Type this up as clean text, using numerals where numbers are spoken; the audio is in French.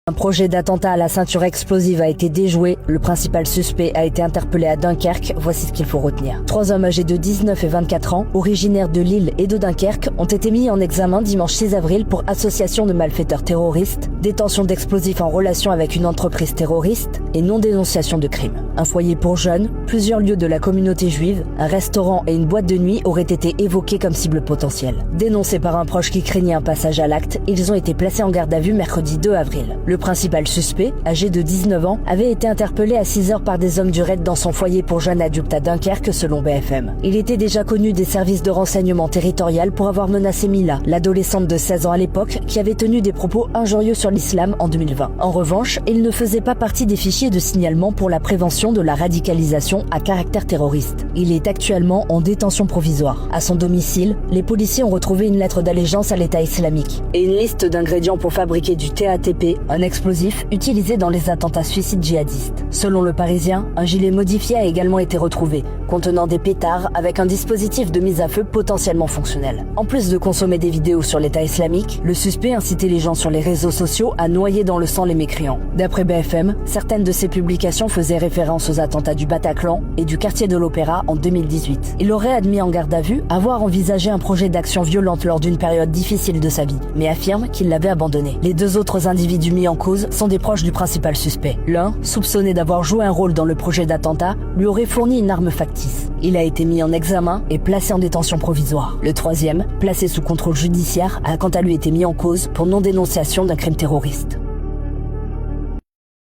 Un projet d'attentat à la ceinture explosive a été déjoué. Le principal suspect a été interpellé à Dunkerque. Voici ce qu'il faut retenir. 3 hommes âgés de 19 et 24 ans, originaires de Lille et de Dunkerque, ont été mis en examen dimanche 6 avril pour association de malfaiteurs terroristes, détention d'explosifs en relation avec une entreprise terroriste et non-dénonciation de crimes. Un foyer pour jeunes, plusieurs lieux de la communauté juive, un restaurant et une boîte de nuit auraient été évoqués comme cible potentielle. Dénoncés par un proche qui craignait un passage à l'acte, ils ont été placés en garde à vue mercredi 2 avril. Le principal suspect, âgé de 19 ans, avait été interpellé à 6 heures par des hommes du raid dans son foyer pour jeunes adultes à Dunkerque selon BFM. Il était déjà connu des services de renseignement territorial pour avoir menacé Mila, l'adolescente de 16 ans à l'époque, qui avait tenu des propos injurieux sur l'islam en 2020. En revanche, il ne faisait pas partie des fichiers de signalement pour la prévention de la radicalisation à caractère terroriste. Il est actuellement en détention provisoire. À son domicile, les policiers ont retrouvé une lettre d'allégeance à l'État islamique et une liste d'ingrédients pour fabriquer du TATP, un explosif utilisé dans les attentats suicides djihadistes. Selon Le Parisien, un gilet modifié a également été retrouvé, contenant des pétards avec un dispositif de mise à feu potentiellement fonctionnel. En plus de consommer des vidéos sur l'État islamique, le suspect incitait les gens sur les réseaux sociaux à noyer dans le sang les mécréants. D'après BFM, certaines de ces publications faisaient référence aux attentats du Bataclan et du quartier de l'Opéra en 2018. Il aurait admis en garde à vue avoir envisagé un projet d'action violente lors d'une période difficile de sa vie, mais affirme qu'il l'avait abandonné. Les 2 autres individus mis en cause sont des proches du principal suspect. L'un, soupçonné d'avoir joué un rôle dans le projet d'attentat, lui aurait fourni une arme factice. Il a été mis en examen et placé en détention provisoire. Le 3e, placé sous contrôle judiciaire, a quant à lui été mis en cause pour non-dénonciation d'un crime terroriste.